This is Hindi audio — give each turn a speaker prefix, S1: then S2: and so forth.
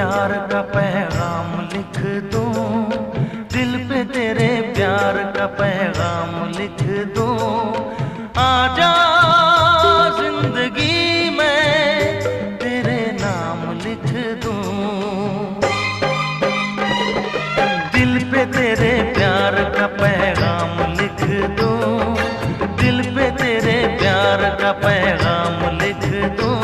S1: प्यार का पैगाम लिख दूं, दिल पे तेरे प्यार का पैगाम लिख दूं। आजा जिंदगी में तेरे नाम लिख दूं, दिल पे तेरे प्यार का पैगाम लिख दूं, दिल पे तेरे प्यार का पैगाम लिख दूं।